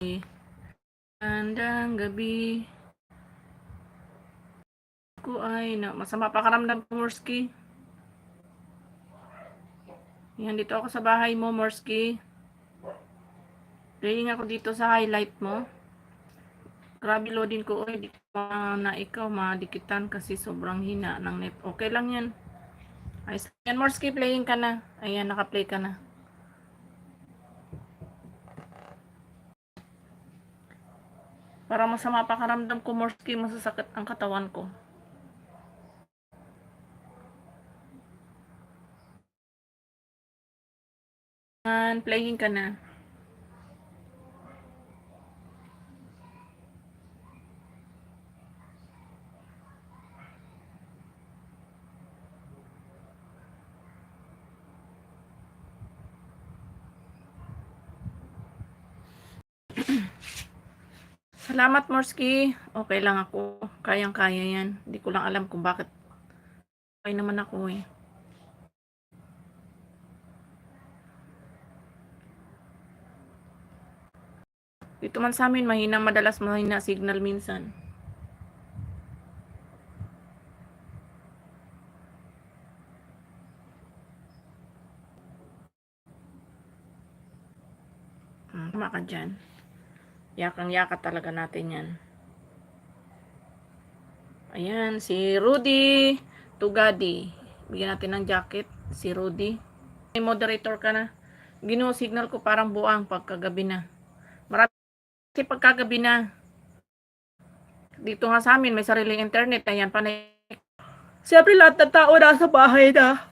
Magandang gabi. Ko ay masama pakaramdam ko, Morski. Yan, dito ako sa bahay mo, Morski. Playing ako dito sa highlight mo. Grabe loading ko. Oy, di ko na ikaw madikitan kasi sobrang hina ng net. Okay lang yan. Ayos yan, Morski. Playing ka na. Ayan, naka-play ka na. Para masama pakaramdam ko, Morski, masasakit ang katawan ko. And playing ka na. Salamat, Morski. Okay lang ako. Kayang-kaya yan. Hindi ko lang alam kung bakit. Okay naman ako eh. Dito man sa amin, madalas mahina signal minsan. Tama ka dyan. Yakang-yaka talaga natin yan. Ayan, si Rudy Tugadi. Bigyan natin ng jacket. Si Rudy. May moderator ka na. Gino, signal ko parang buang pagkagabi na. Marami kasi pagkagabi na. Dito nga sa amin, may sariling internet. Ayan, panay. Siyempre lahat ng tao nasa bahay na.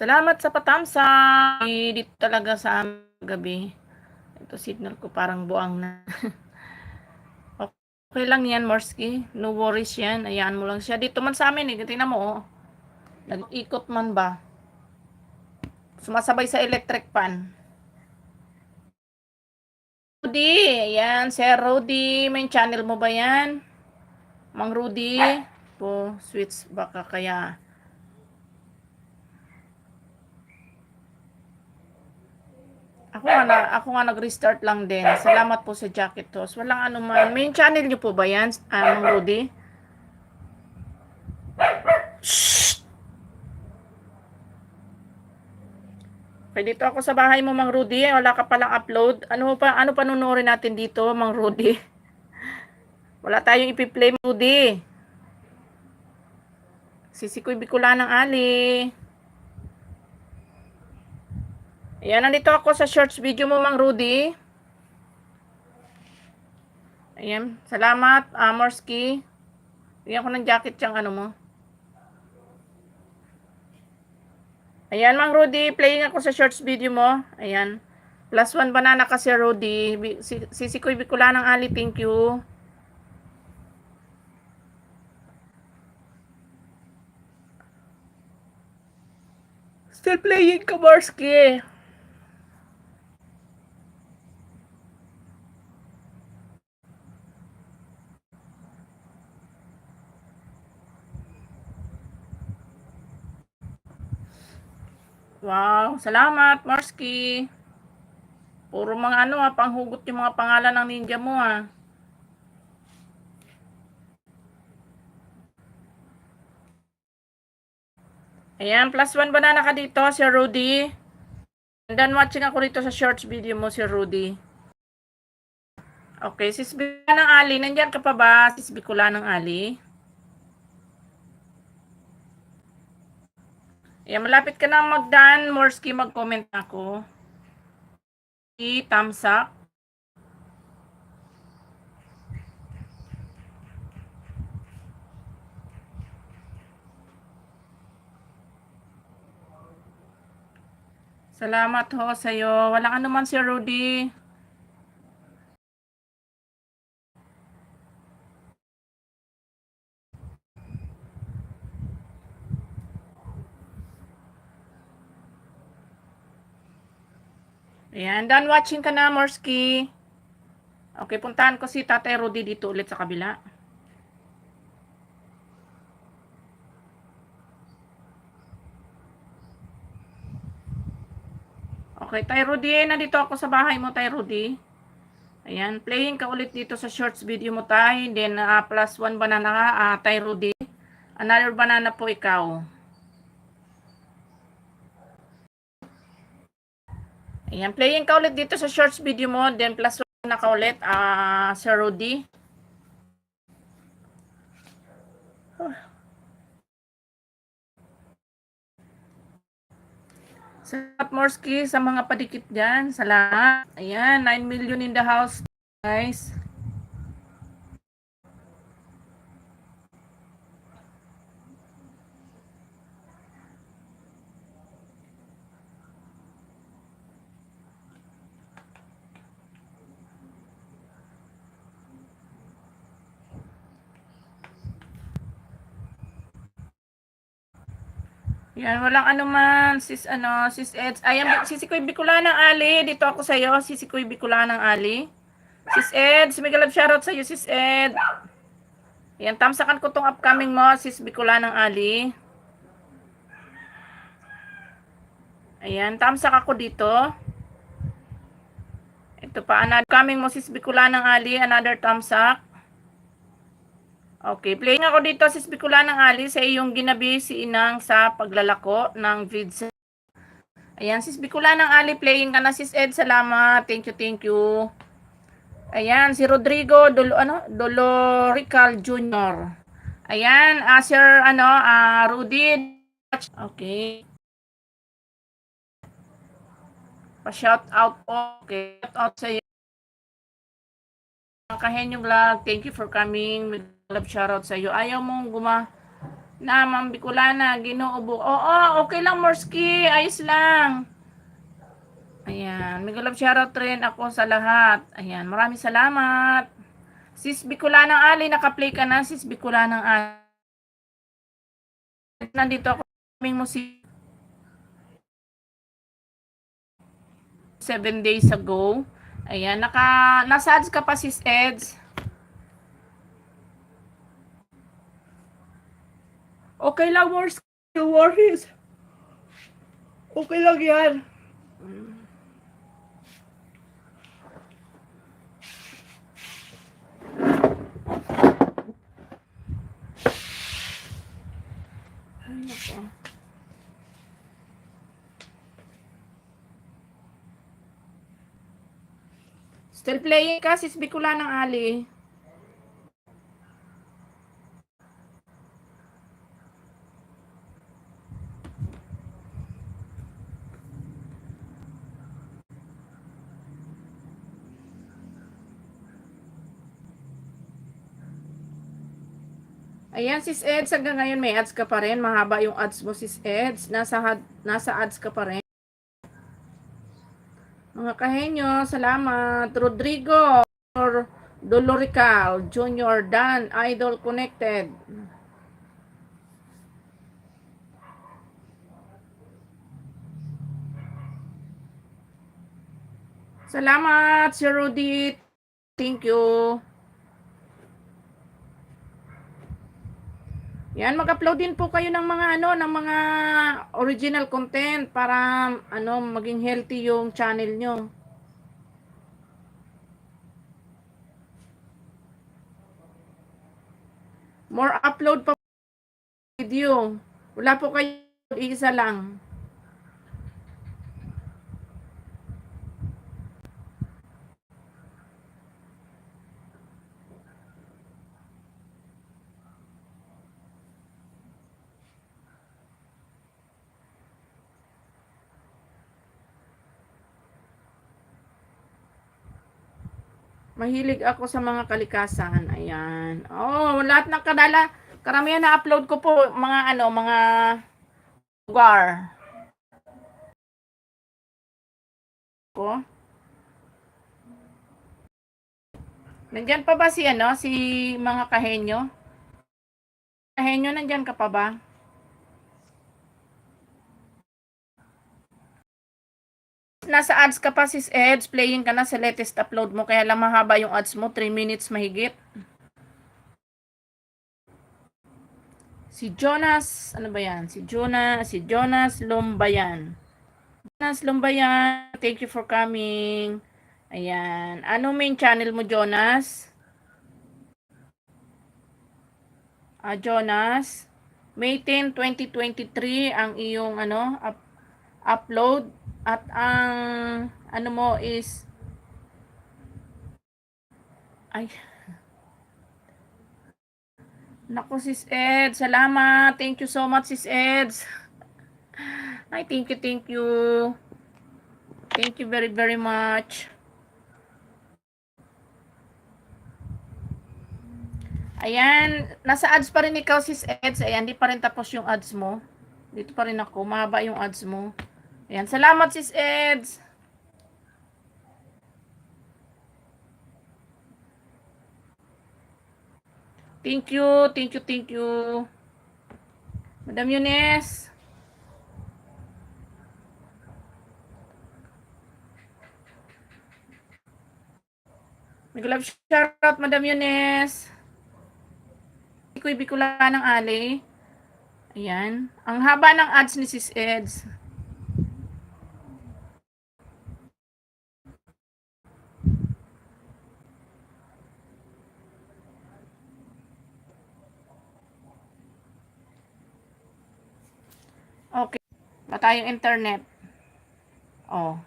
Salamat sa patamsa. Dito talaga sa gabi. Ito signal ko parang buang na. Okay lang yan, Morski. No worries yan. Ayaan mo lang siya. Dito man sa amin eh. Tingnan mo oh. Nag-ikot man ba? Sumasabay sa electric fan. Rudy. Ayan, Sir Rudy. May channel mo ba yan? Mang Rudy. Po, switch baka kaya. Ako nga nag-restart lang din. Salamat po sa jacket toss. Walang ano man. May channel niyo po ba yan, Mang Rudy? Shh! Okay, dito ako sa bahay mo, Mang Rudy. Wala ka palang upload. Ano panunuorin natin dito, Mang Rudy? Wala tayong ipi-play, Mang Rudy. Sisikoy Bicolanang Ali. Ayan, nandito ako sa shorts video mo, Mang Rudy. Ayan, salamat, Morski. Bigyan ko ng jacket yung ano mo. Ayan, Mang Rudy, playing ako sa shorts video mo. Ayan. +1 banana kasi, Rudy. Sisikoy Bicolanang Ali, thank you. Still playing ka, Morski. Wow, salamat, Morski. Puro mga ano panghugot yung mga pangalan ng ninja mo Ayan, +1 banana ka dito, Sir Rudy. And then watching ako dito sa shorts video mo, Sir Rudy. Okay, Sis Bicolanang Ali, nandiyan ka pa ba, Sis Bicolanang Ali? Ayan, malapit ka na magdaan, Morski, mag-comment ako. Thumbs up. Salamat ho sa'yo. Walang anuman, Sir Rudy. Ayan, done watching ka na, Morski. Okay, puntahan ko si Tatay Rudy dito ulit sa kabila. Okay, Tay Rudy, nandito ako sa bahay mo, Tay Rudy. Ayan, playing ka ulit dito sa shorts video mo, Tay. Then, plus 1 banana ka, Tay Rudy. Another banana po ikaw. Ayan, playing ka ulit dito sa shorts video mo. Then, plus 1 na ka ulit, Sir Rudy. Salamat Morski sa mga padikit dyan. Salamat. Ayan, 9 million in the house, guys. Yan, walang anuman, sis Eds. Ayan, Sisikoy Bicolanang Ali. Dito ako sa iyo, Sisikoy Bicolanang Ali. Sis Eds, may galab shoutout sa iyo, Sis Ed. Yan, tamsakan ko tong upcoming mo, Sis Bicolanang Ali. Ayan, tamsak ako dito. Ito pa, another upcoming mo, Sis Bicolanang Ali, another tamsak. Okay, playing ako dito, Sis Bicolanang Ali, sa iyong ginabi si Inang sa paglalako ng vids. Ayan, Sis Bicolanang Ali, playing ka na, Sis Ed, salamat. Thank you. Ayan, si Rodrigo Dolorical Jr. Ayan, Sir Rudy. Okay. Pa-shout out po. Okay, shout out sa iyo. Kahenyo Vlog, thank you for coming. Love shoutout sa iyo. Ayaw mong na Ma'am Bicolana, Ginoo. Oo, okay lang Morski, ayos lang. Ayan, may love shoutout rin ako sa lahat. Ayan, maraming salamat. Sis Bicolanang Ali, naka-play ka na, Sis Bicolanang Ali. Nandito ako kaming musik 7 days ago. Ayan, nasa ads ka pa, Sis Eds. Okay lang, Morski. No worries. Okay lang yan. Ano po? Still playing ka, Sis Bicolanang Ali. Ayan, Sis Eds, hanggang ngayon may ads ka pa rin. Mahaba yung ads mo, Sis Eds. Nasa ads ka pa rin. Mga kahenyo, salamat. Rodrigo Dolorical Junior Dan, Idol Connected. Salamat, Sir Rudy. Thank you. Yan, mag-upload din po kayo ng mga ng mga original content para maging healthy yung channel nyo. More upload pa video. Wala po kayo, isa lang. Mahilig ako sa mga kalikasan. Ayan. Oh, lahat ng karamihan na upload ko po mga mga lugar. Ko. Nandiyan pa ba si mga kahenyo? Kahenyo, nandiyan ka pa ba? Nasa ads ka pa, Sis Eds, playing ka na sa latest upload mo, kaya lang mahaba yung ads mo, 3 minutes mahigit. Si Jonas, ano ba yan? Si Jonas Lombayan. Jonas Lumbayan, thank you for coming. Ayan. Ano main channel mo, Jonas? Jonas, May 10, 2023 ang iyong upload at ang ano mo is ay naku sis Ed, salamat. Thank you so much sis Ed. Ay, thank you, thank you. Thank you very, very much. Ayan, nasa ads pa rin ikaw sis Eds. Ayan, di pa rin tapos yung ads mo. Dito pa rin ako, mahaba yung ads mo. Ayan, salamat sis Eds. Thank you, thank you, thank you. Madam Yunes. Mag-love shoutout, Madam Yunes. Iko'y Bicolanang Ali. Ayan. Ang haba ng ads ni Sis Eds. Okay. Ba tayong internet? Oh.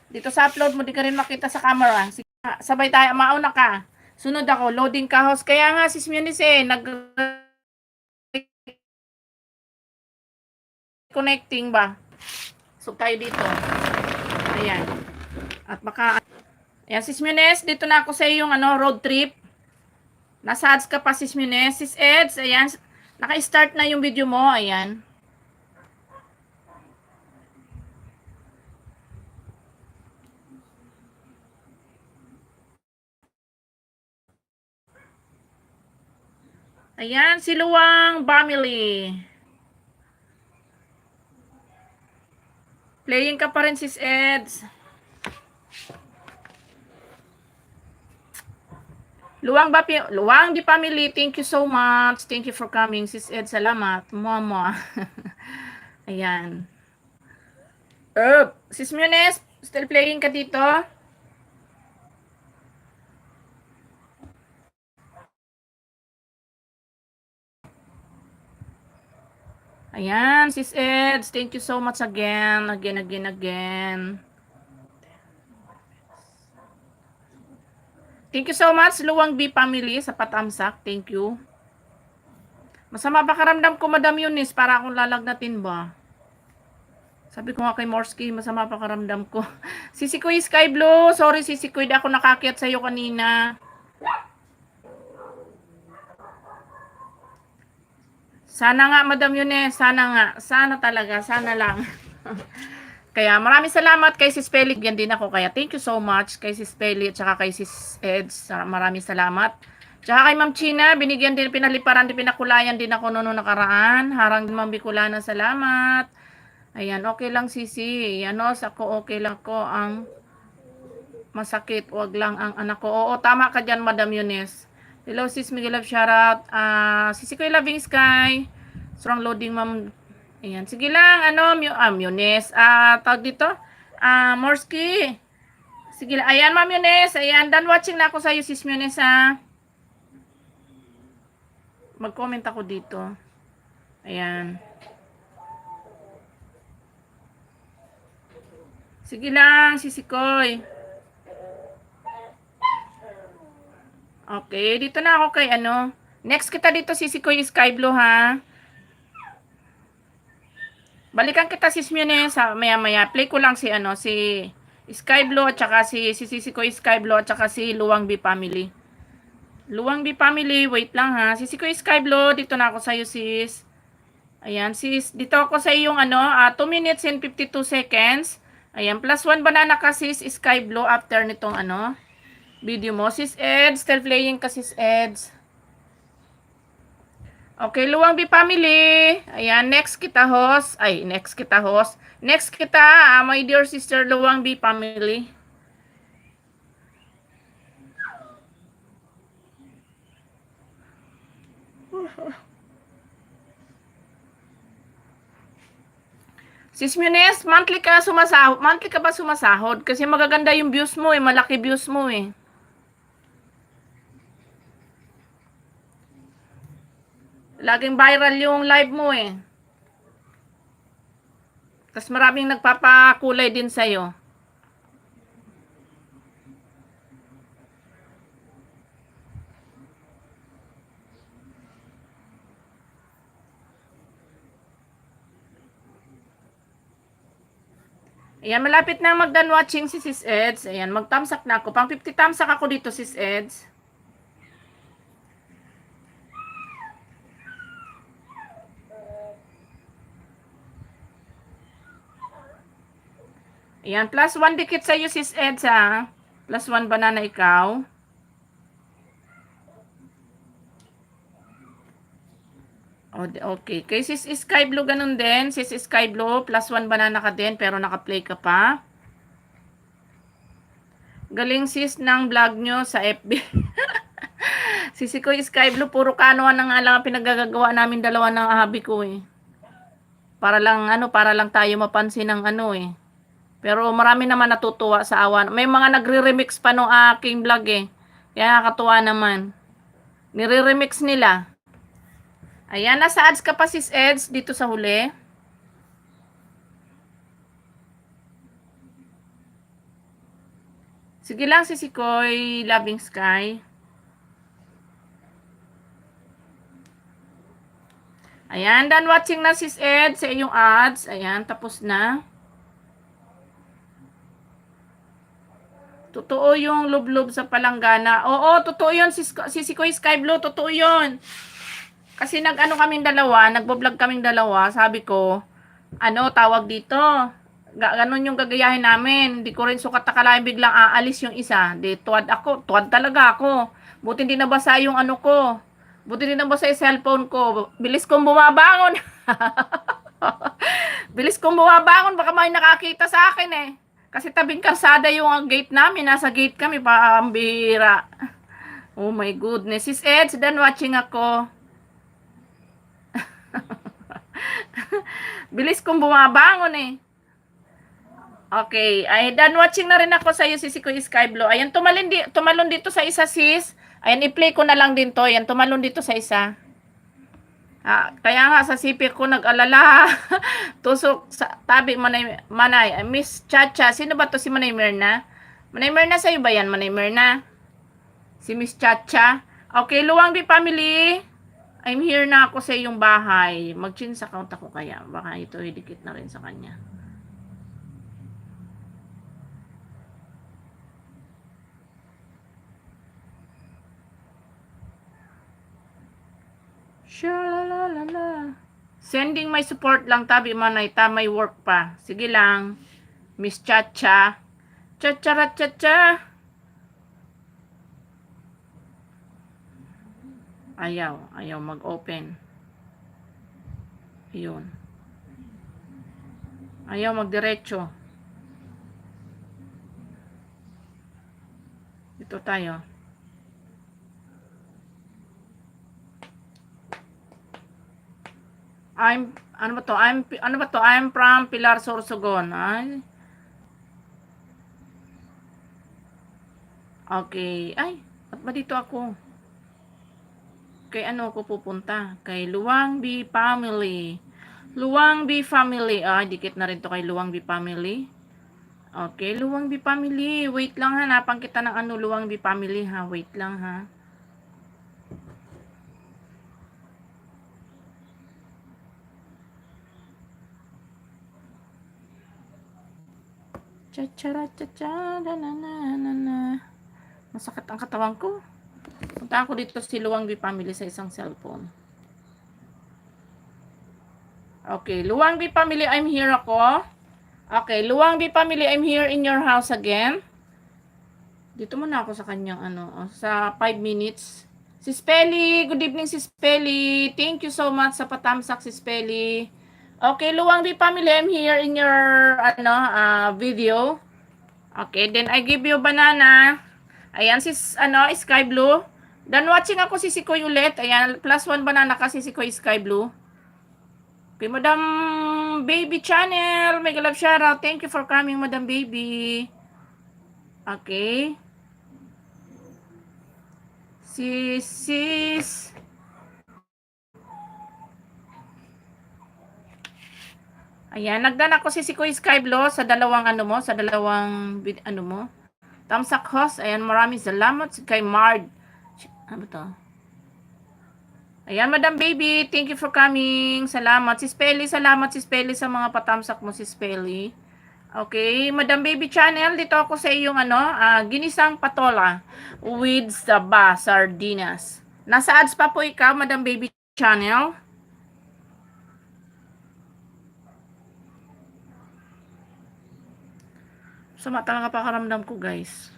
Dito sa upload mo, di ka rin makita sa camera. Sige, sabay tayo. Mauna ka. Sunod ako. Loading ka host. Kaya nga, Sis Munice, connecting ba? So, tayo dito. Ayan. At baka, ayan, Sis Munice, dito na ako sa iyong road trip. Nasa ads ka pa, Sis Munice. Sis Eds, ayan. Naka-start na yung video mo. Ayan. Ayan, si Luwang Family. Playing ka pa rin, Sis Eds. Luwang di family, thank you so much. Thank you for coming, Sis Ed. Salamat. Mama. Ayan. Sis Munice, still playing ka dito? Ayan, Sis Ed. Thank you so much again. Again. Thank you so much, Luwang B family, sa patamsak. Thank you. Masama ba karamdam ko, Madam Eunice, para akong lalagnatin ba? Sabi ko nga kay Morsky, masama pa karamdam ko. Sisi Kuy Sky Blue, sorry Sisi Kuy, di ako nakakyat sa'yo kanina. Sana nga, Madam Eunice, sana nga. Sana talaga, sana lang. Kaya maraming salamat kay Sis Peli. Yan din ako. Kaya thank you so much kay Sis Peli at saka kay Sis Eds. Maraming salamat. Tsaka kay Ma'am China, binigyan din, pinaliparan din, pinakulayan din ako noong nakaraan. Harang din Ma'am Bicolana, salamat. Ayan, okay lang Sisi. Ano, ako okay lang ko ang masakit. Wag lang ang anak ko. Oo, tama ka dyan, Madam Eunice. Hello, Sis Miguel of shoutout. Sisi ko Loving Sky. Strong loading, Ma'am. Ayan, sige lang, Eunice. Tawag dito. Morsky. Sige lang. Ayan, Ma'am Eunice. Ayan, done watching na ako sa iyo, Sis Eunice, ha. Mag-comment ako dito. Ayan. Sige lang, Sisikoy. Okay, dito na ako kay Next kita dito, Sisikoy Sky Blue, ha. Balikan kita Sis Eunice sa maya-maya. Play ko lang si Sky Blue at saka si Sisikoy Sky Blue at saka si Luwang B family. Luwang B family, wait lang ha. Sisikoy Sky Blue, dito na ako sa iyo sis. Ayan sis, dito ako sa iyong 2 minutes and 52 seconds. Ayan, +1 banana ka sis Sky Blue after nitong video mo. Sis Eds, still playing ka sis Eds. Okay, Luwang B family. Ayan, next kita host. Next kita, my dear sister Luwang B family. Sis Munes, monthly ka sumasahod? Monthly ka ba sumasahod? Kasi magaganda yung views mo eh. Malaki views mo eh. Laging viral yung live mo eh. Tapos maraming nagpapakulay din sa'yo. Ayan, malapit na mag-done watching si Sis Eds. Ayan, mag-thumbs up na ako. Pang 50 thumbs up ako dito, Sis Eds. Ayan, plus 1 dikit sa'yo, Sis Eds, ha? Plus 1 banana ikaw. Okay. Kay Sis Sky Blue, ganun din. Sis Sky Blue, plus 1 banana ka din, pero naka-play ka pa. Galing sis ng vlog nyo sa FB. Sisi ko Sky Blue, puro kanoan na nga lang pinagagagawa namin dalawa ng hobby ko eh. Para lang tayo mapansin ng eh. Pero marami naman natutuwa sa awan. May mga nagre-remix pa nung aking vlog eh. Kaya nakakatuwa naman. Nire-remix nila. Ayan, nasa ads ka pa sis Eds dito sa huli. Sige lang Sisi Koy, Loving Sky. Ayan, done watching na sis Eds sa iyong ads. Ayan, tapos na. Totoo yung lublob sa palanggana. Oo, totoo yun Sisi Koy Sky Blue, totoo yun. Kasi kaming dalawa, nagbo-vlog kaming dalawa, sabi ko, tawag dito, ganun yung gagayahin namin, hindi ko rin sukat akalain biglang aalis yung isa, di tuwad talaga ako, buti hindi nabasa yung ko, buti hindi nabasa yung cellphone ko, bilis kong bumabangon, baka may nakakita sa akin eh, kasi tabing karsada yung gate namin, nasa gate kami, pambira, oh my goodness, sis Eds, done watching ako, bilis kong bumabangon eh. Okay, ay done watching na rin ako sa iyo Sisi ko Sky Blue. Ayan, tumalon dito sa isa sis. Ayan, i-play ko na lang din to. Ayan, tumalon dito sa isa. Kaya nga sa CP ko nag-alala. Tusok sa tabi Manay. Miss Chacha, sino ba to si Manay Mirna? Manay Mirna sa'yo ba yan? Manay Mirna? Si Miss Chacha. Okay, Luwangbi family. I'm here na ako sa iyong bahay. Mag-chin sa account ako kaya. Baka ito idikit na rin sa kanya. Shalalala. Sending my support lang tabi manay. May work pa. Sige lang. Miss Chacha. Chacha. Ayaw mag-open. Ayun. Ayaw magdiretso. Ito tayo. I'm from Pilar Sorsogon. Ay. Okay. Ay, ba't ba dito ako? Kay ako pupunta? Kay Luwangbi family. Luwangbi family. Dikit na rin to kay Luwangbi family. Okay, Luwangbi family. Wait lang ha, napang kita ng Luwangbi family ha. Wait lang ha. Masakit ang katawan ko. Punta ako dito si Luwangbi family sa isang cellphone. Okay, Luwangbi family, I'm here ako. Okay, Luwangbi family, I'm here in your house again. Dito muna ako sa kanyang sa 5 minutes. Si Spelly, good evening si Spelly. Thank you so much sa patamsak si Spelly. Okay, Luwangbi family, I'm here in your video. Okay, then I give you banana. Ayan sis Sky Blue. Dan watching ako si Koy ulit. Ayan, plus 1 banana kasi si Koy Sky Blue. Kay Madam Baby Channel, mega love shoutout. Thank you for coming, Madam Baby. Okay. Sis. Ayan, nagdan ako si Kuya Skyblo sa dalawang ano mo. Tamsak host. Ayan, maraming salamat kay Mard. Ano to? Ayan, Madam Baby, thank you for coming. Salamat. Si Spelly, salamat si Spelly sa mga patamsak mo, si Spelly. Okay, Madam Baby Channel, dito ako sa iyong ginisang patola with saba, sardinas. Nasa ads pa po ikaw, Madam Baby Channel. Sama talaga pakaramdam ko, guys.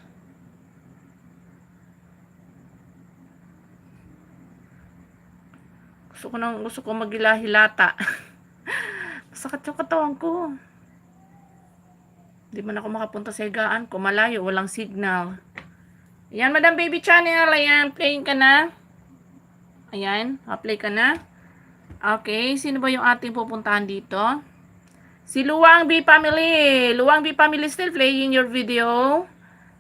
Gusto ko magilahilata. Masakit yung katawan ko. Hindi man ako makapunta sa higaan ko. Malayo, walang signal. Ayan, Madam Baby Channel. Ayan, playing ka na. Ayan, play ka na. Okay, sino ba yung ating pupuntahan dito? Si Luwang B Family. Luwang B Family still playing your video.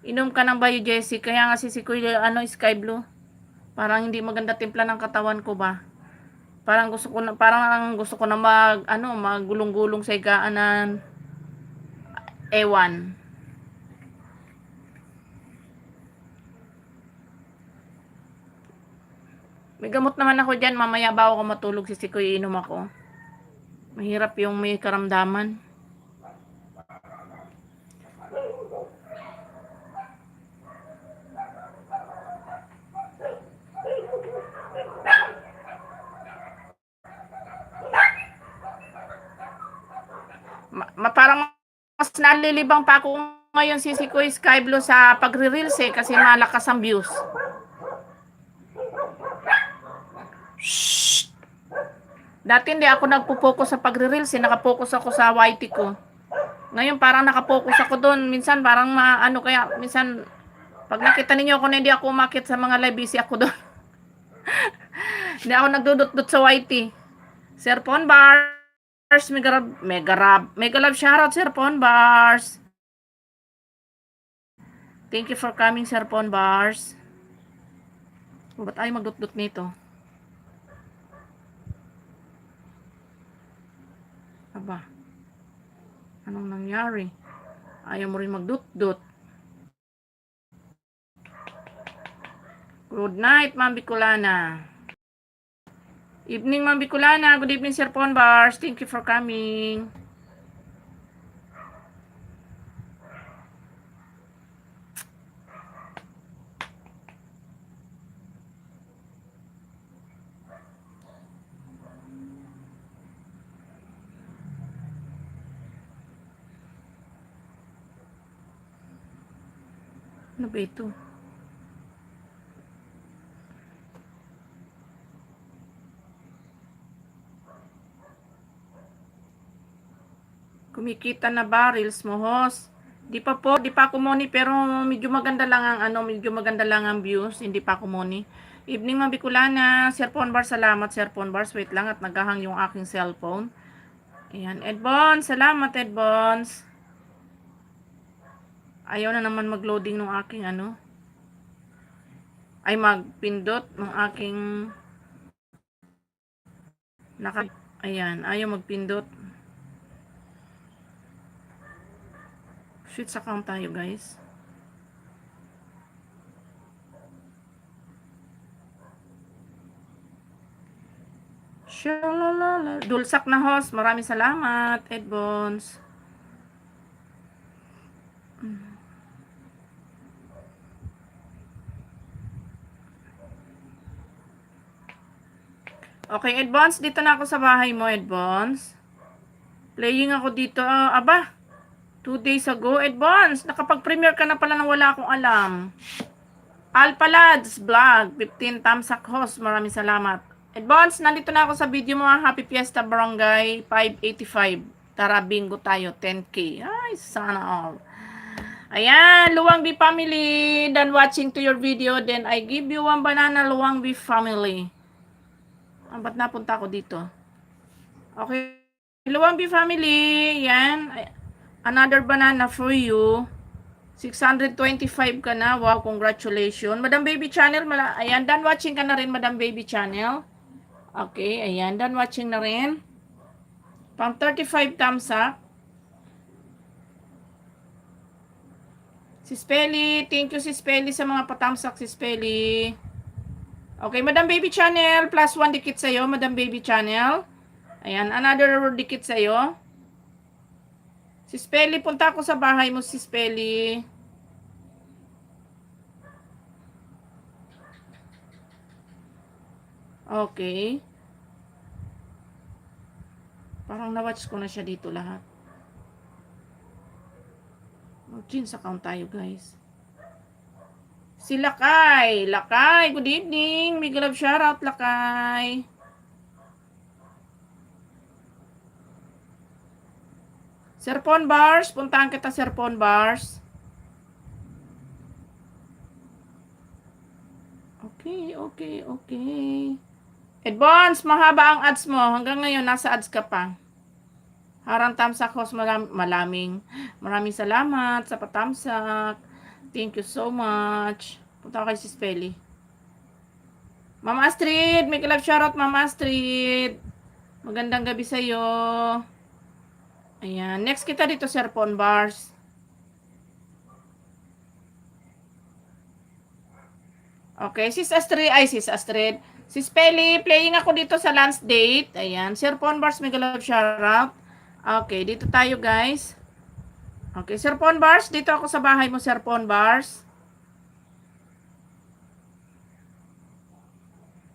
Inom ka ng Bayo Jessie. Kaya nga si Kuya Sky Blue. Parang hindi maganda timpla ng katawan ko ba? Parang gusto ko na maggulong-gulong sa higaan ng ewan. May gamot naman ako dyan. Mamaya bago ako matulog si Kuya inom ako. Mahirap yung may karamdaman. Parang mas nalilibang pa ako ngayon si Kuya Sky Blue sa pagre-reels kasi malakas ang views. Shh. Dati hindi ako nagpo-focus sa pagre-reels, nakapokus ako sa YT ko. Ngayon parang nakapokus ako doon. Minsan parang minsan pag nakita ninyo ako na hindi ako umakit sa mga live, busy ako doon. Hindi ako nagdudot-dot sa YT. Sir Pon Bars, mega love shoutout Sir Pon Bars. Thank you for coming Sir Pon Bars. Ba't ay magdot-dot nito? Aba, anong nangyari? Ayaw mo rin magdut-dut. Good night, Ma'am Bicolana. Evening, Ma'am Bicolana. Good evening, Sir Pon Bars. Thank you for coming. Ano ba ito? Kumikita na ba reels mo, host? Di pa ako moni, pero medyo maganda lang ang views, hindi pa ako moni. Evening, Ma'am Bicolana. Sir Pon Bars, salamat Sir Pon Bars. Wait lang at naghahang yung aking cellphone. Ayan, Edbons, salamat Edbons. Ayaw na naman mag-loading ng aking ay magpindot ng aking ayan, ayaw magpindot. Switch account tayo, guys. Shalalala. Dulsak na host. Maraming salamat, Edbons. Okay, Edbons, dito na ako sa bahay mo, Edbons. Playing ako dito. Aba, 2 days ago, Edbons. Nakapag-premiere ka na pala nang wala akong alam. Alpalads Vlog, 15 tamsak host. Maraming salamat. Edbons, nandito na ako sa video mo. Happy Fiesta Barangay 585. Tara, bingo tayo. 10K. Ay, sana all. Ayan, Luwang B Family. Done watching to your video. Then I give you one banana, Luwang B Family. Ba't napunta ako dito? Okay. Luwambi family, yan. Another banana for you. 625 ka na. Wow, congratulations. Madam Baby Channel, ayan, done watching ka na rin, Madam Baby Channel. Okay, ayan, done watching na rin. Pang 35 thumbs up. Si Spelly, thank you si Spelly sa mga pa-thumbs up si Spelly. Okay, Madam Baby Channel, plus 1 dikit sa'yo, Madam Baby Channel. Ayan, another dikit sa'yo. Si Spelly, punta ako sa bahay mo, si Spelly. Okay. Parang na-watch ko na siya dito lahat. Mag-jeans account tayo, guys. Si Lakay. Lakay, good evening. Mega love shoutout, Lakay. Serpon Bars, puntahan kita Serpon Bars. Okay. Advance, mahaba ang ads mo. Hanggang ngayon, nasa ads ka pa. Harang tamsak host, maraming salamat sa patamsak. Thank you so much. Punta kay si Spelly. Mama Astrid, may love shoutout, Mama Astrid. Magandang gabi sa'yo. Ayan, next kita dito, Serpon Bars. Okay, Sis Astrid. Sis Pelly, playing ako dito sa last date. Ayan, Serpon Bars, mega love shoutout. Okay, dito tayo, guys. Okay, Serpon Bars, dito ako sa bahay mo, Serpon Bars.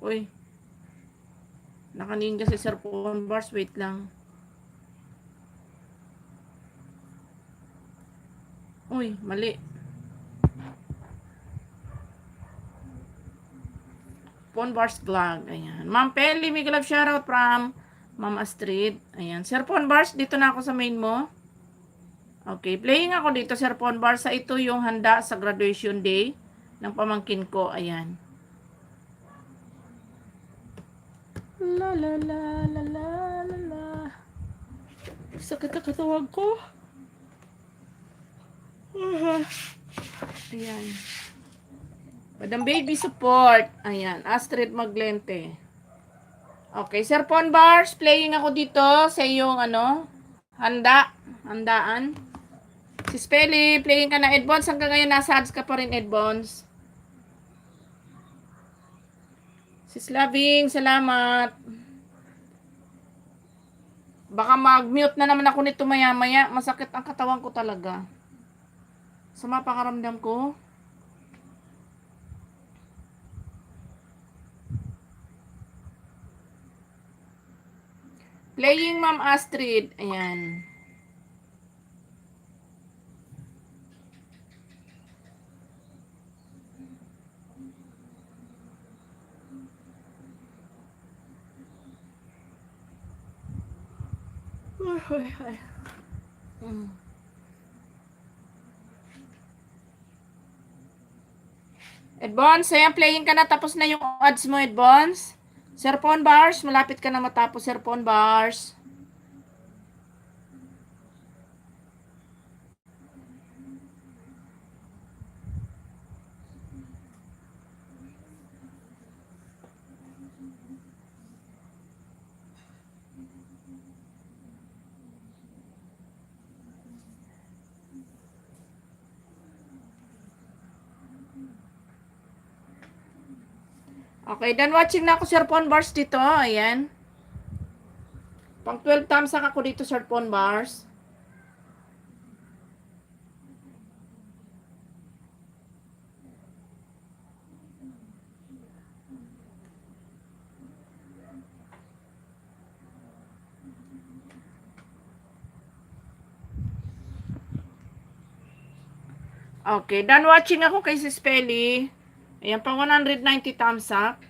Uy. Nakaninja si Serpon Bars, wait lang. Uy, mali. Serpon Bars vlog. Ayan. Ma'am Pelly, mega love shoutout from Ma'am Astrid. Ayan. Serpon Bars, dito na ako sa main mo. Okay, playing ako dito, Serpon Bars. Sa ito yung handa sa graduation day ng pamangkin ko. Ayan. La la la la la la la. Sakit na katawag ko. Ayan. Madam Baby support. Ayan. Astrid Maglente. Okay. Serpon Bars. Playing ako dito sa iyong handaan. Si Spelly. Playing ka na, Edbons. Hanggang ngayon nasa ads ka pa rin, Edbons. Sis Loving. Salamat. Baka mag-mute na naman ako nito maya-maya. Masakit ang katawan ko talaga. Sama pakaramdam ko. Playing Ma'am Astrid. Ayan. Edbons, ayan, playing ka na. Tapos na yung ads mo, Edbons. Serpon Bars, malapit ka na matapos, Serpon Bars. Okay, done watching na ako, Serpon Bars dito. Ayan. Pang 12 thumbs ako dito, Serpon Bars. Okay, done watching ako kay Sis Pelly. Ayan, pang 190 thumbs up.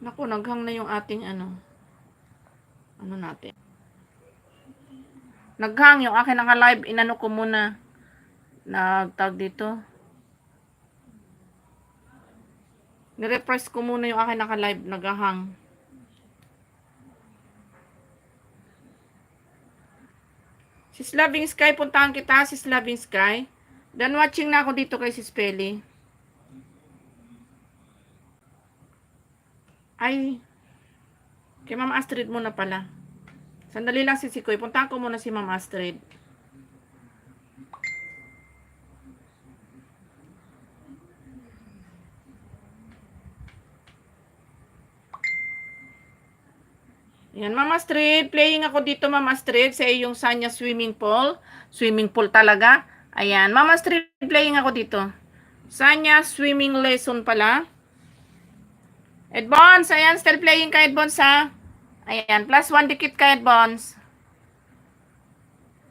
Naku, naghang na yung ating ano. Ano natin? Naghang yung akin naka-live. Inano ko muna. Nagtag dito. Nirefresh ko muna yung akin naka-live. Naghang. Sis Loving Sky, puntahan kita. Sis Loving Sky. Done watching na ako dito kay Sis Peli. Ay. Kay Ma'am Astrid muna pala. Sandali lang si Sikoy. Puntahan ko muna si Ma'am Astrid. Yan, Ma'am Astrid. Playing ako dito, Ma'am Astrid, sa iyong Sanya swimming pool. Swimming pool talaga. Ayan, Ma'am Astrid, playing ako dito. Sanya swimming lesson pala. Edbons, ayan, still playing ka, Edbons, ha? Ayan, plus 1 dikit ka, Edbons.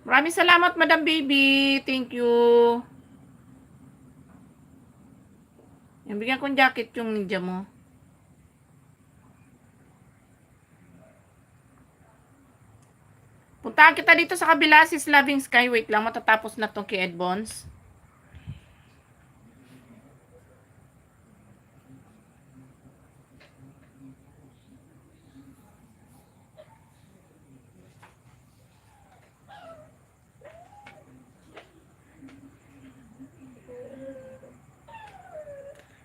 Maraming salamat, Madam Baby. Thank you. Yan, bigyan kong jacket yung ninja mo. Puntahan kita dito sa kabila, Sis Loving Sky. Wait lang, matatapos na to kay Edbons.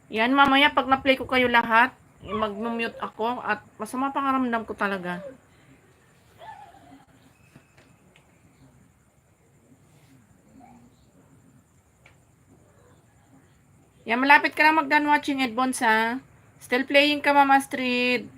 Yan, mamaya pag na-play ko kayo lahat, mag-mute ako at masama pangaramdam ko talaga. Yan, malapit ka na mag-done watching, Edbons, ha? Still playing ka, Mama Astrid.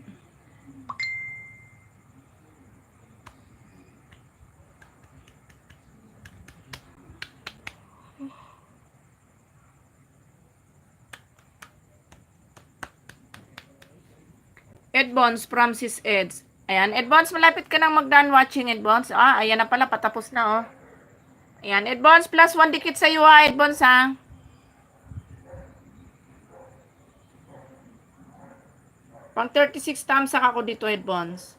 Edbons from Sis Eds. Ayan, Edbons, malapit ka nang mag-done watching, Edbons. Ah, ayan na pala, patapos na, oh. Ayan, Edbons, plus 1 dikit sa iyo, ha, Edbons, ha? Pang 36 thumbs ako dito, Edbons.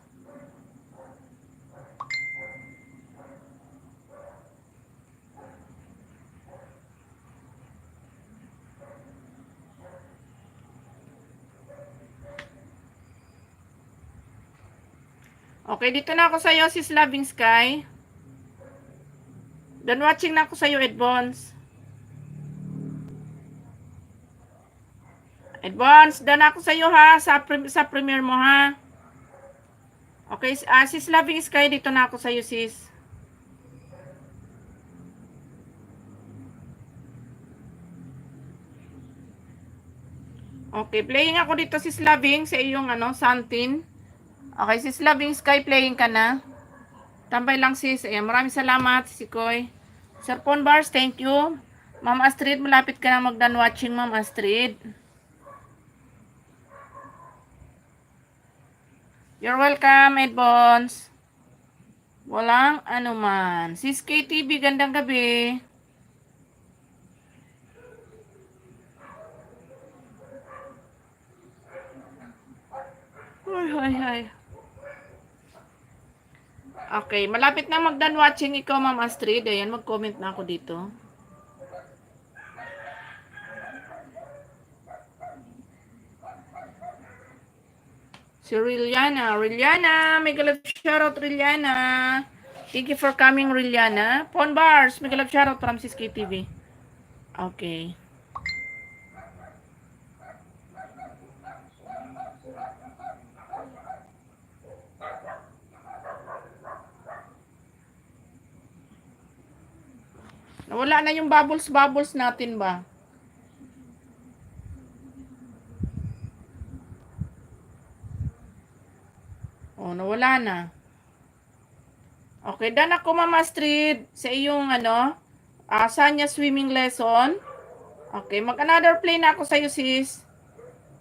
Okay, dito na ako sa iyo, Sis Loving Sky. Done watching na ako sa iyo, Edbons. Edbons, done ako sa iyo, ha, sa premiere mo, ha. Okay, Sis Loving Sky, dito na ako sa iyo, sis. Okay, playing ako dito, Sis Loving, sa iyong ano, Santin. Okay, Sis Loving Sky, playing ka na. Tambay lang, sis. Ayan, maraming salamat, Sikoy. Sir Pon Bars, thank you. Ma'am Astrid, malapit ka na mag-done watching, Ma'am Astrid. You're welcome, Edbons. Walang anuman. Sis KTV, gandang gabi. Hoy. Okay, malapit na mag-done watching ikaw, Ma'am Astrid. Ayan, mag-comment na ako dito. Si Riliana, mega love shoutout, Riliana. Thank you for coming, Riliana. Pon Bars, mega love shoutout from Sis KTV. Okay. Nawala na yung bubbles natin ba? Oh, nawala na. Okay, done ako, Ma'am Astrid, sa iyong ano, Sanya swimming lesson. Okay, mag-another play na ako sa iyo, sis.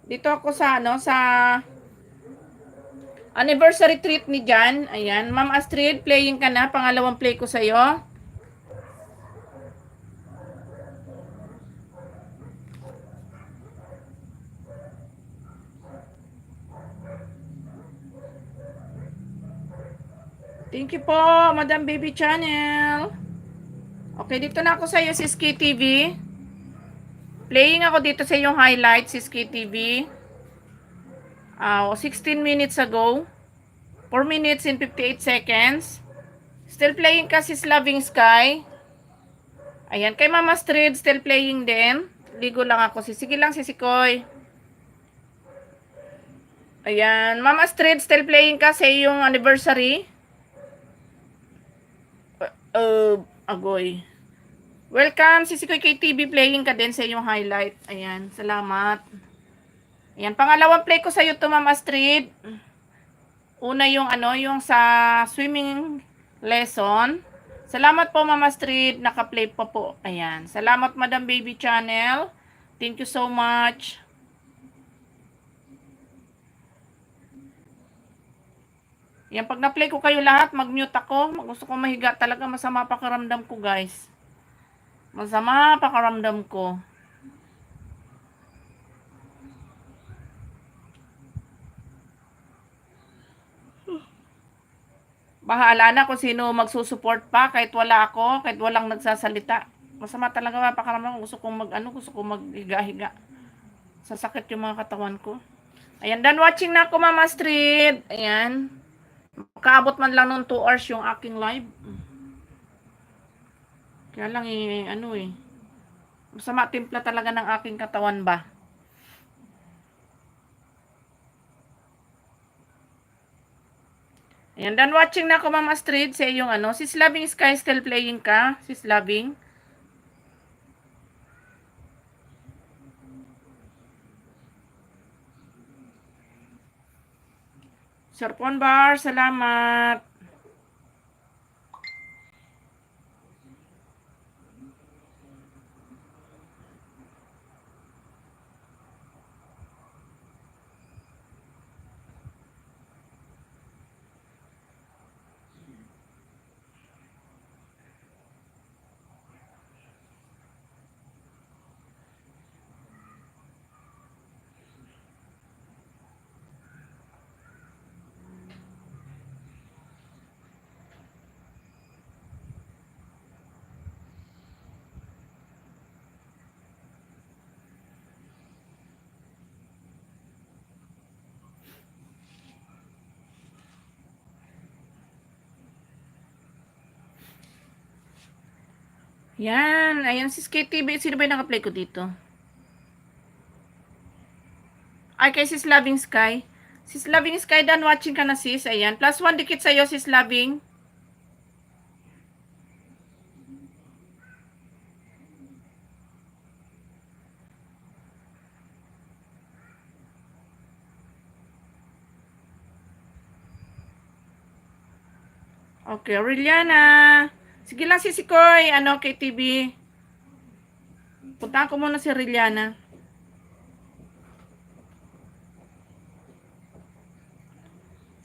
Dito ako sa ano, sa anniversary treat ni Jan. Ayan, Ma'am Astrid, playing ka na. Pangalawang play ko sa iyo. Thank you po, Madam Baby Channel. Okay, dito na ako sa iyo, Sis KTV. Playing ako dito sa iyong highlights, Sis KTV. 16 minutes ago. 4 minutes and 58 seconds. Still playing ka, Sis Loving Sky. Ayan, kay Mama Strid, still playing din. Ligo lang ako. Sige lang, Sisikoy. Ayan, Mama Strid, still playing ka sa iyong anniversary. Agoy. Welcome, Sisikoy KTV, playing ka din sa iyong highlight. Ayan, salamat. Ayan, pangalawang play ko sa iyo to, Mama Strid. Una yung yung sa swimming lesson. Salamat po, Mama Street. Naka-play pa po. Ayan. Salamat, Madam Baby Channel. Thank you so much. Yan, pag na-play ko kayo lahat, mag-mute ako. Gusto ko mahiga talaga. Masama pakiramdam ko, guys. Masama pakiramdam ko. Bahala na kung sino magsusupport pa kahit wala ako, kahit walang nagsasalita. Masama talaga pakiramdam ko. Gusto kong maghiga-higa. Sasakit yung mga katawan ko. Ayan, done watching na ako, Mama Street. Ayan. Makaabot man lang ng 2 hours yung aking live. Kaya lang masama timpla talaga ng aking katawan ba. Ayan, done watching na ako, Mama Street, sa iyong Sis Loving Sky, still playing ka? Sis Loving? Sir Ponbar, salamat. Yan, ayan si KTV. Sino ba yung naka-play ko dito? Ay, kay Sis Loving Sky. Sis Loving Sky, done watching ka na, sis. Ayan, +1 dikit sa'yo, Sis Loving. Okay, Aureliana. Sige lang, Sisikoy. KTV. Puntaan ko muna si Aureliana.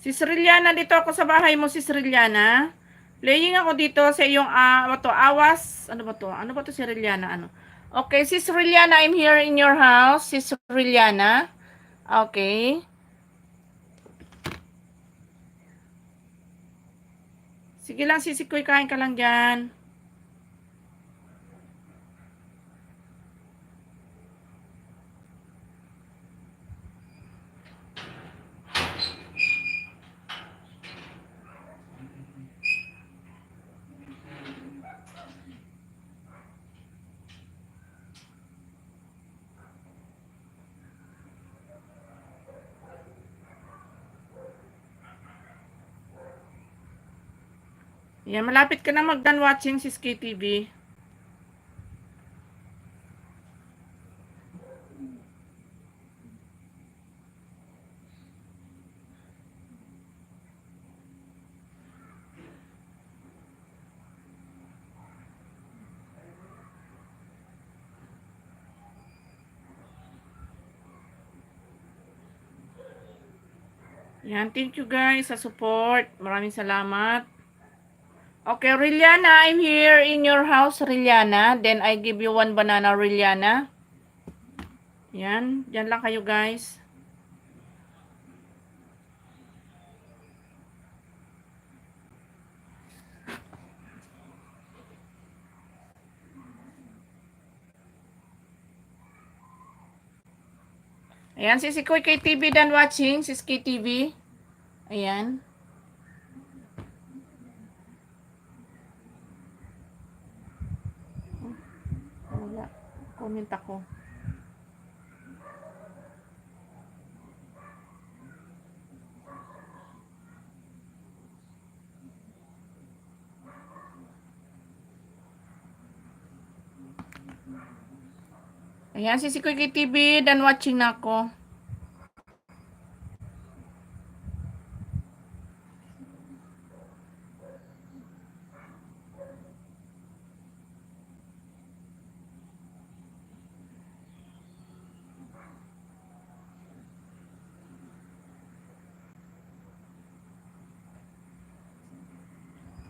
Sis Aureliana, dito ako sa bahay mo, Sis Aureliana. Playing ako dito sa iyong, awas. Ano ba to, si Aureliana? Okay, Sis Aureliana, I'm here in your house. Sis Aureliana. Okay. Sige lang, Sisikoy, kain ka lang dyan. Yan, malapit ka na mag-done watching, Sis KTV. Yan, thank you guys sa support. Maraming salamat. Okay, Aureliana, I'm here in your house, Aureliana. Then I give you 1 banana, Aureliana. Yan, dyan lang kayo guys. Ayan, si Koy KTV done watching. Sis KTV. Ayan. Wala. Comment ako. Ayan, si Koy KTV done watching na ako.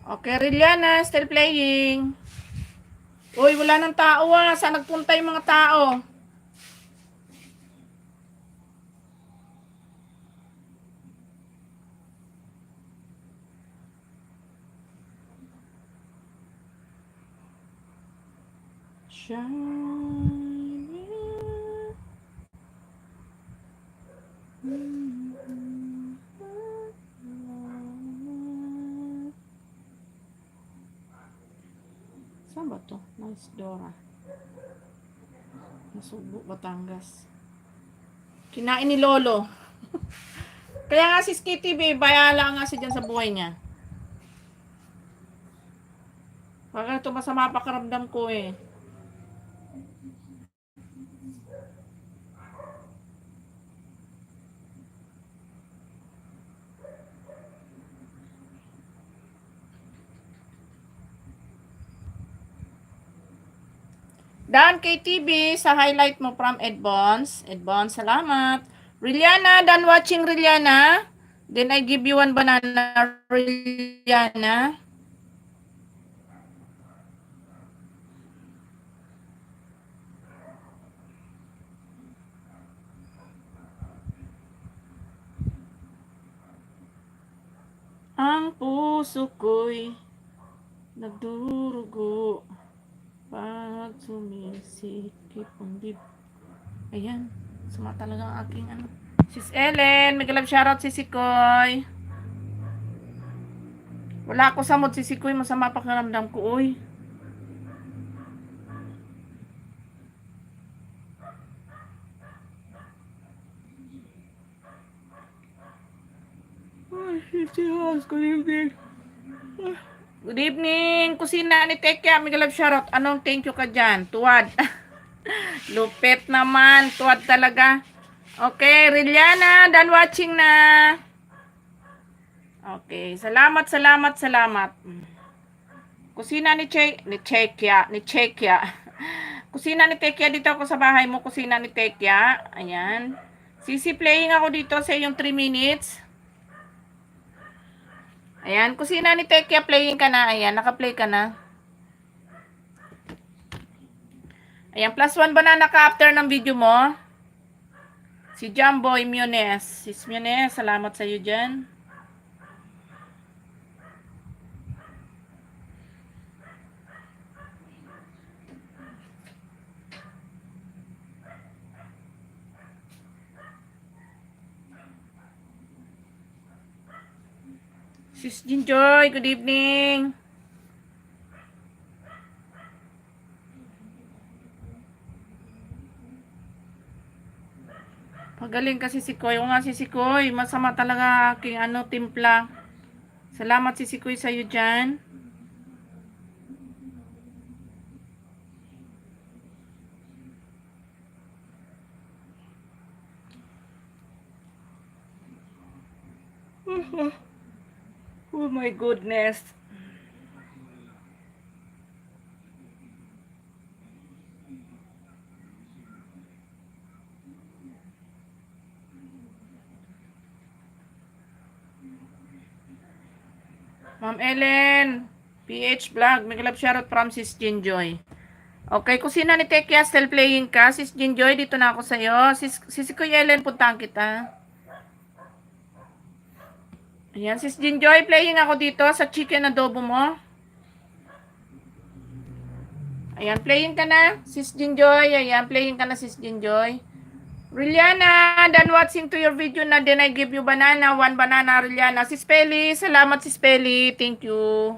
Okay, Riliana, still playing. Uy, wala nang tao ah. Saan nagpunta yung mga tao? Saan ba to? Nice Dora. Nasubo, Batangas. Kinain ni Lolo. Kaya nga si SKTV, bayala nga si dyan sa buhay niya. Baka ito masama pakiramdam ko eh. Dan KTV sa highlight mo from Edbons. Edbons, salamat. Riliana, done watching Riliana. Then I give you one banana, Riliana. Ang puso ko'y nagdurugo pag sumisikip ang dib. Ayan, suma talaga ang aking ano. Sis Ellen, may galab shoutout si Sikoy. Wala ako sa mood si Sikoy, masama pakiramdam ko, uy. Ay, si House, good evening. Good evening, kusina ni Tekya, may galab shoutout. Anong thank you ka dyan? Tuwad. Lupit naman, tuwad talaga. Okay, Riliana, done watching na. Okay, salamat. Kusina ni Tekya. Kusina ni Tekya, dito ako sa bahay mo, kusina ni Tekya. Ayan. Sisi playing ako dito sa iyong 3 minutes. Ayan, kusina ni Tekya, playing ka na. Ayan, naka-play ka na. Ayan, +1 banana ka after ng video mo. Si Jumbo Immunes. Sis Immunes, salamat sa iyo dyan. Sis Jinjoy, good evening. Pagaling kasi si Koy. O nga si Koy, masama talaga aking timpla. Salamat si Koy sa iyo dyan. Oh my goodness. Ma'am Ellen, PH Vlog, may galap shoutout from Sis Jinjoy. Okay, kusina ni Tekya, still playing ka. Sis Jinjoy, dito na ako sa'yo. Sis Kuya Ellen, puntahan kita. Ayan, Sis Jinjoy, playing ako dito sa chicken adobo mo. Ayan, playing ka na, Sis Jinjoy. Ayan, playing ka na, Sis Jinjoy. Rilliana, done watching to your video na, then I give you banana, 1 banana, Rilliana. Si Spelly, salamat si Spelly. Thank you.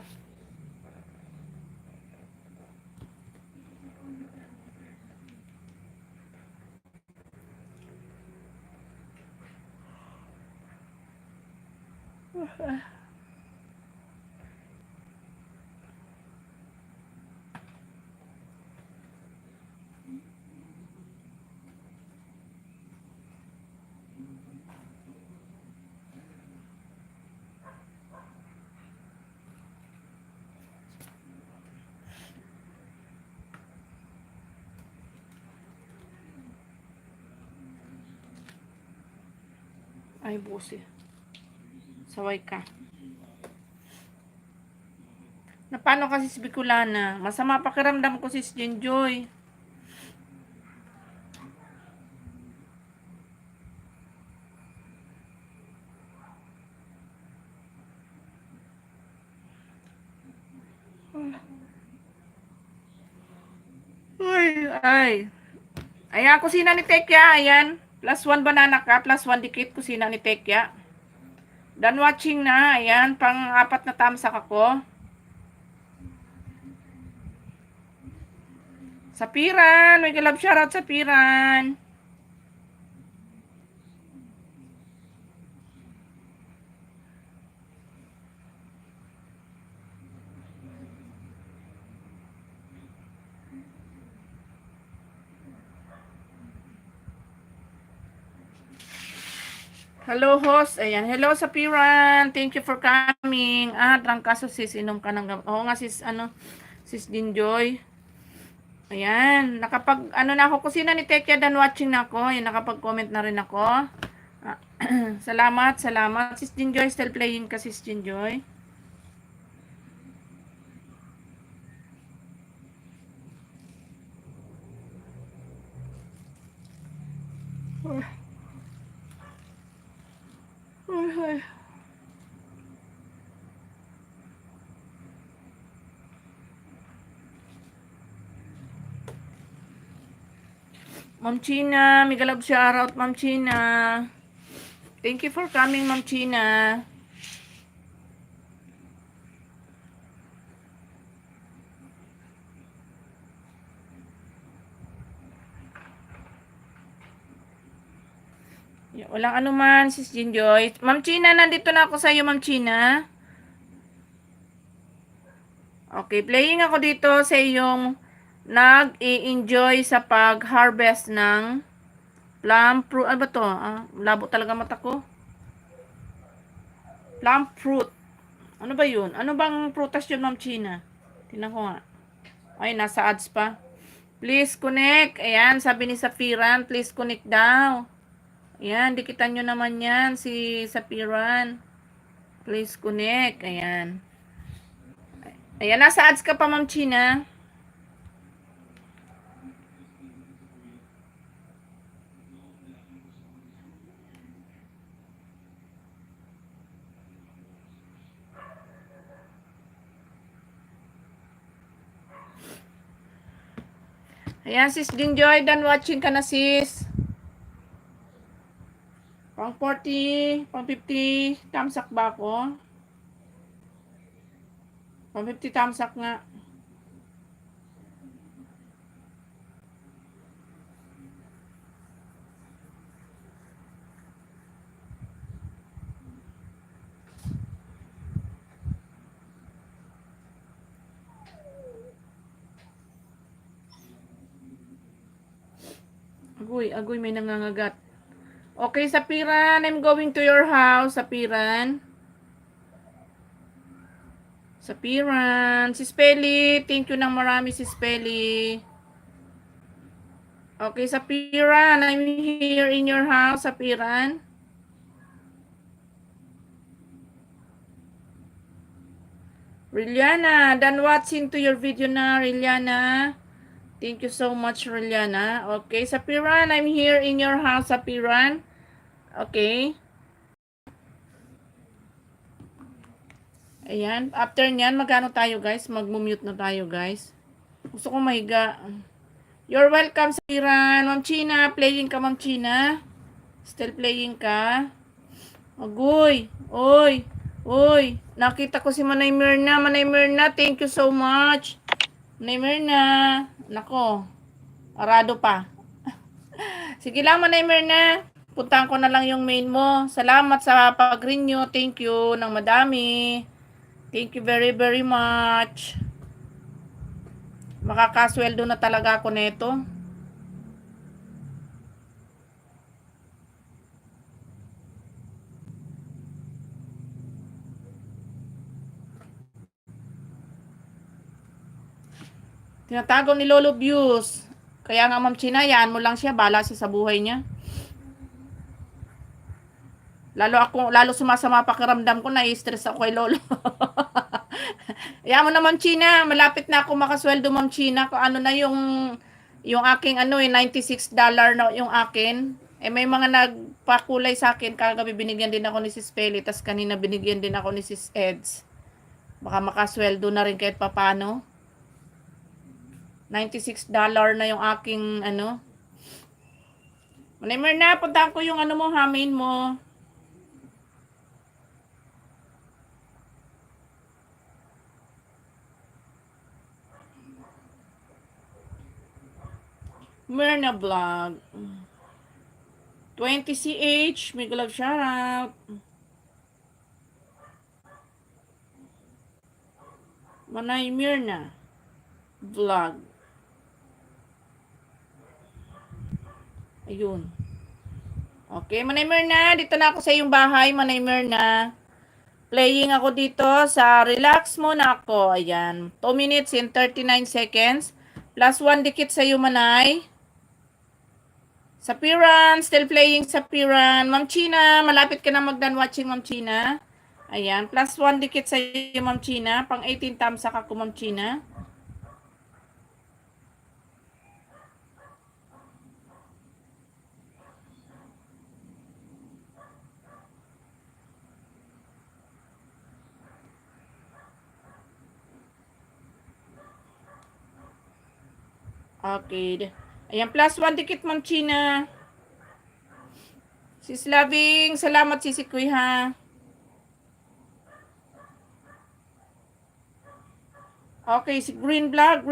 Ay, busi. Saway ka. Na paano kasi si Bicolana? Masama pakiramdam ko si Jinjoy. Ay. Ayan, kusina ni Tekya. Ayan. +1 banana ka, +1 dikit kusina ni Tekya. Done watching na. Ayan, pang-4 na tamsak ako. Sapiran. May galab shoutout Sapiran. Hello, host. Ayan. Hello, Sapiran. Thank you for coming. Trangkaso sis. Inom ka ng gamot. Oo nga, sis, sis Dinjoy. Ayan. Na ako. Kusina ni Tekya, dan watching na ako. Ayan, nakapag-comment na rin ako. Salamat. Sis Dinjoy, still playing ka, sis Dinjoy. Ay. Ma'am China, mega love shoutout, Ma'am China. Thank you for coming, Ma'am China. Walang anuman, sis Jinjoy. Ma'am China, nandito na ako sa iyo, Ma'am China. Okay, playing ako dito sa iyong nag-i-enjoy sa pag-harvest ng plum fruit. Ano ba to? Labo talaga mata ko. Plum fruit. Ano ba yun? Ano bang prutas yun, Ma'am China? Tingnan ko nga. Ay, nasa ads pa. Please connect. Ayan, sabi ni Safiran, please connect daw. Ayan, dikitan nyo naman yan, si Safiran. Please connect. Ayan. Ayan, nasa ads ka pa, Ma'am China. Ayan, sis Dinjoy, done watching ka na, sis. Pang 40, pang 50, tamsak ba ako? Pang 50 tamsak nga. Agoy, may nangangagat. Okay, Sapiran, I'm going to your house, Sapiran. Sapiran, si Spelly, thank you ng marami, si Spelly. Okay, Sapiran, I'm here in your house, Sapiran. Rilliana, done watching to your video na, Rilliana. Thank you so much, Rilliana. Okay, Sapiran, I'm here in your house, Sapiran. Okay. Ayan, after nyan, magano tayo guys? Mag-mute na tayo guys. Gusto ko mahiga. You're welcome, Sapiran. Ma'am China, playing ka, Ma'am China? Still playing ka? Agoy. Oy. Oy. Nakita ko si Manay Mirna. Manay Mirna, thank you so much. Manay Mirna. Nako. Arado pa. Sige lang, Manay Mirna. Puntahan ko na lang yung main mo. Salamat sa pag-renew. Thank you ng madami. Thank you very, very much. Makakasweldo na talaga ako nito. Tinatago ni Lolo views. Kaya nga, Ma'am China, yaan mo lang siya. Bala siya sa buhay niya. Lalo sumasama pakiramdam ko, na-stress ako kay Lolo. Yaan mo na, Ma'am China. Malapit na ako makasweldo, Ma'am China. Kung ano na yung aking $96 na yung akin. May mga nagpakulay sa akin. Kagabi binigyan din ako ni Sis Peli. Tas kanina binigyan din ako ni Sis Eds. Baka makasweldo na rin kahit papano. $96 na yung aking Manimer na, puntahan ko yung mo, hamin mo. Mirna Vlog. 20CH, may love shoutout. Manay Mirna Vlog. Ayun. Okay, Manay Mirna, dito na ako sa iyong bahay, Manay Mirna. Playing ako dito sa relax muna ako. Ayan. 2 minutes and 39 seconds. Plus 1 dikit sa iyo, Manay. Sapiran, still playing Sapiran. Ma'am China, malapit ka na mag-done watching, Ma'am China. Ayan. Plus 1 dikit sa iyo, Ma'am China. Pang 18 tamsak ako, Ma'am China. Okay. Ayan, plus 1 dikit, Ma'am China. Sis Loving, salamat Sisi Kuy, ha. Okay, si Green Vlog.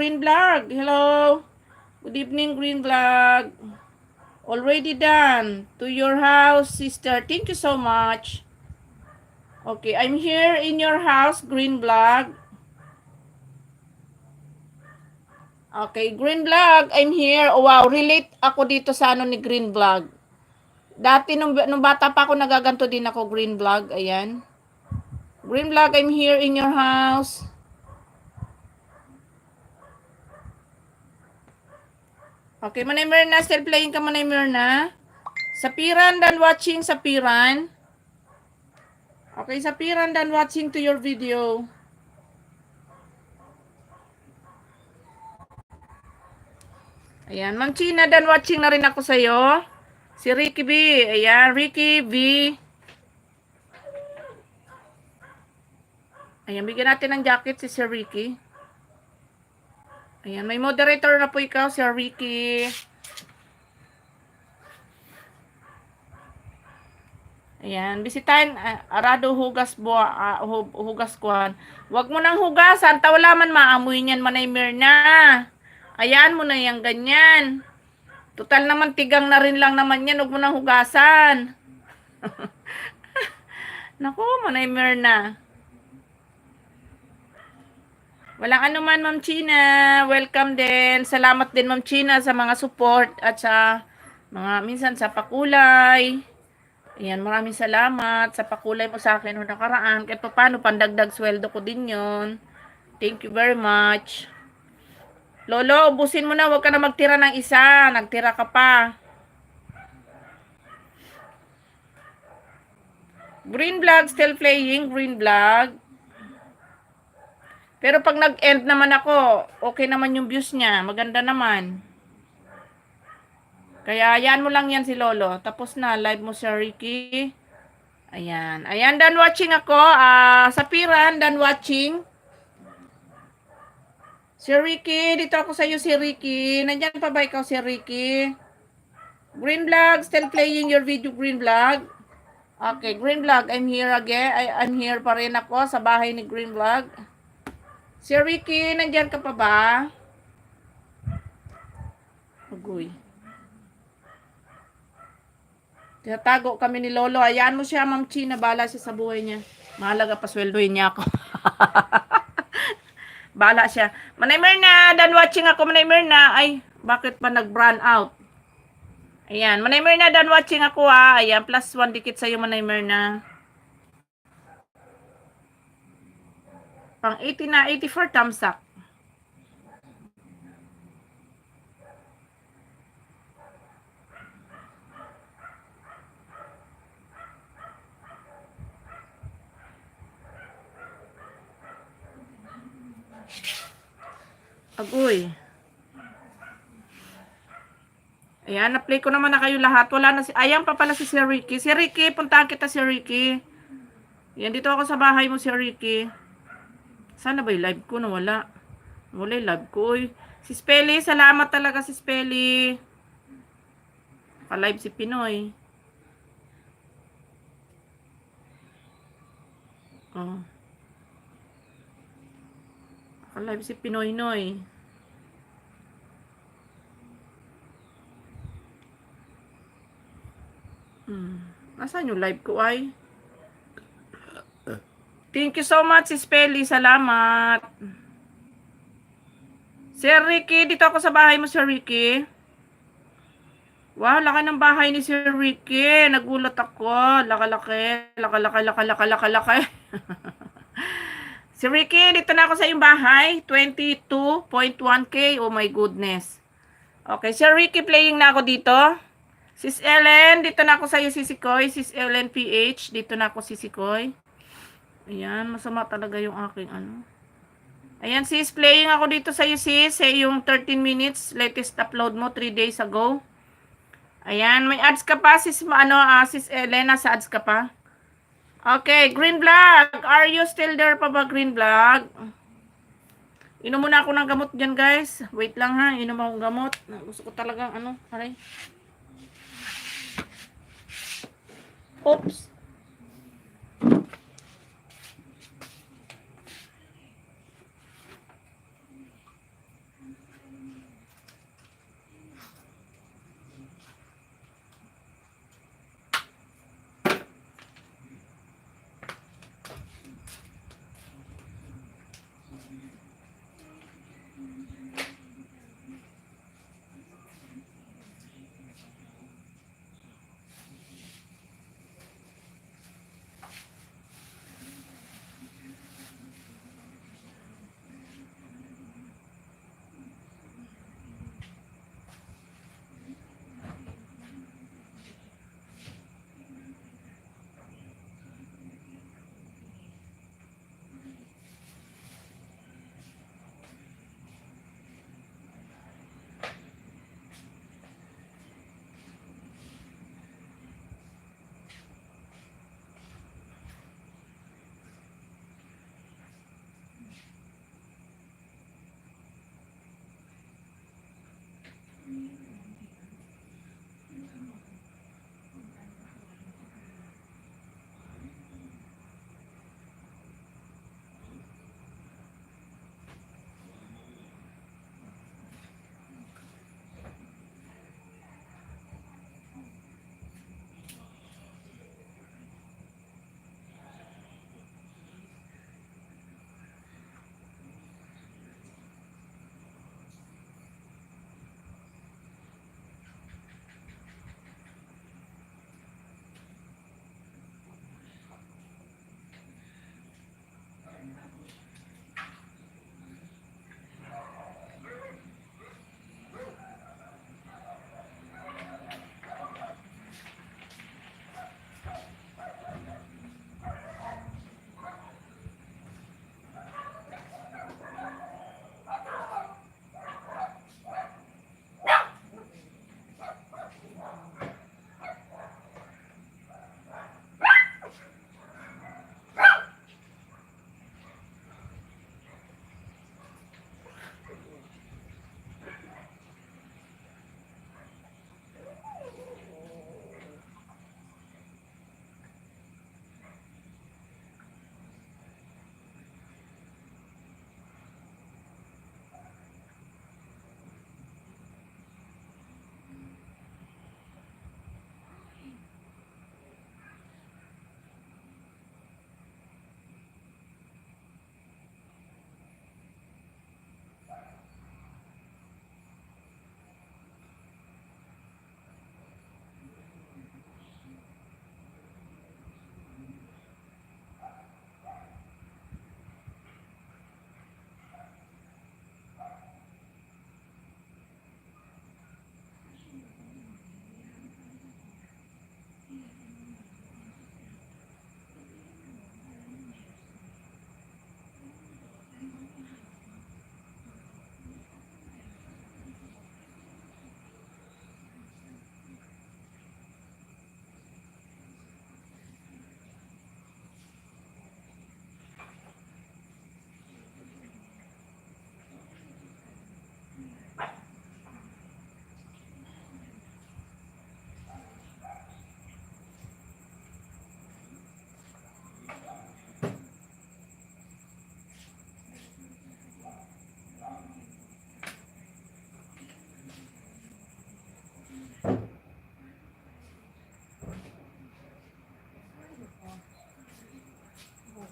Hello. Good evening, Green Vlog. Already done. To your house, sister. Thank you so much. Okay, I'm here in your house, Green Vlog. Okay, Green Vlog, I'm here. Oh, wow, relate ako dito sa ni Green Vlog. Dati nung bata pa ako nagaganto din ako, Green Vlog. Ayan. Green Vlog, I'm here in your house. Okay, Manay Mirna, still playing ka, Manay Mirna. Sapiran, done watching, Sapiran. Okay, Sapiran, done watching to your video. Ayan, Ma'am China, done watching na rin ako sa'yo. Si Ricky B. Ayan, Ricky B. Ayan, bigyan natin ng jacket si Sir Ricky. Ayan, may moderator na po ikaw, Sir Ricky. Ayan, bisitahin, arado hugas kuhan. Huwag mo nang hugasan, wala man maamoy niyan, Manay Mirna. Ayan mo na yung ganyan. Total naman, tigang na rin lang naman yan, huwag mo nang hugasan. Naku, Manay Mirna. Walang anuman, Ma'am China. Welcome din. Salamat din, Ma'am China, sa mga support at sa mga minsan sa pakulay. Ayan, maraming salamat sa pakulay mo sa akin noong nakaraan. Kahit pa paano, pandagdag sweldo ko din yon. Thank you very much. Lolo, ubusin mo na. Huwag ka na magtira ng isa. Nagtira ka pa. Green Vlog, still playing. Green Vlog. Pero pag nag-end naman ako, okay naman yung views niya. Maganda naman. Kaya, yan mo lang yan si Lolo. Tapos na, live mo, Sir Ricky. Ayan. Ayan, done watching ako. Sapiran, done watching. Si Ricky, dito ako sa iyo si Ricky. Nandiyan pa ba ikaw si Ricky? Green Vlog, still playing your video Green Vlog? Okay, Green Vlog, I'm here again. I'm here pa rin ako sa bahay ni Green Vlog. Si Ricky, nandiyan ka pa ba? Agoy. Tinatago kami ni Lolo. Hayaan mo siya, Ma'am China. Bala siya sa buhay niya. Mahalaga pa sweldoin niya ako. Bala siya. Manay Mirna, done watching ako, Manay Mirna. Ay, bakit pa nag-brand out? Ayan, Manay Mirna, done watching ako ha. Ayan, plus 1 dikit sa'yo, Manay Mirna. Pang 80 na, 84 thumbs up. Agoy. Ayan, na-play ko naman na kayo lahat. Wala na si... Ayan pa pala si Sir Ricky. Si Ricky, puntahan kita si Ricky. Yan, dito ako sa bahay mo si Ricky. Sana ba yung live ko? Nawala. Wala yung live ko. Uy. Si Spelly, salamat talaga si Spelly. Pa-live si Pinoy. Oh. Pa-live si Pinoy Noy. Nasaan yung live ko ay? Thank you so much, si Spelly. Salamat. Sir Ricky, dito ako sa bahay mo, Sir Ricky. Wow, laki ng bahay ni Sir Ricky. Nagulat ako. Laki-laki. Laki-laki. Si Ricky, dito na ako sa iyong bahay. 22.1K. Oh my goodness. Okay, Sir Ricky, playing na ako dito. Sis Ellen, dito na ako sa iyo, Sisi Koy. Sis Ellen PH, dito na ako, Sisi Koy. Ayan, masama talaga yung aking ano. Ayan, sis, playing ako dito sa iyo, sis. Sa yung 13 minutes, latest upload mo, 3 days ago. Ayan, may ads ka pa, sis, sis Ellen, nasa ads ka pa. Okay, Green Vlog. Are you still there pa ba, Green Vlog? Inom muna ako ng gamot dyan, guys. Wait lang ha, inom akong gamot. Gusto ko talagang, aray. Oops.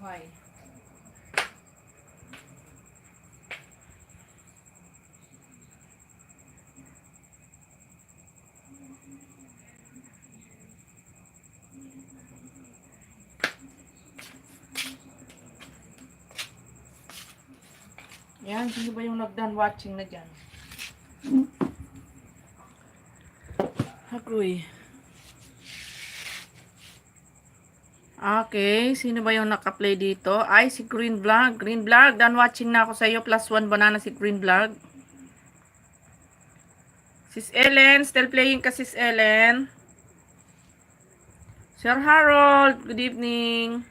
buhay. Yan, sino ba yung nag-done watching na dyan? Agoy. Okay, sino ba yung naka-play dito? Ay, si Green Vlog. Green Vlog, done watching na ako sa iyo. +1 banana si Green Vlog. Sis Ellen, still playing ka Sis Ellen. Sir Harold, good evening.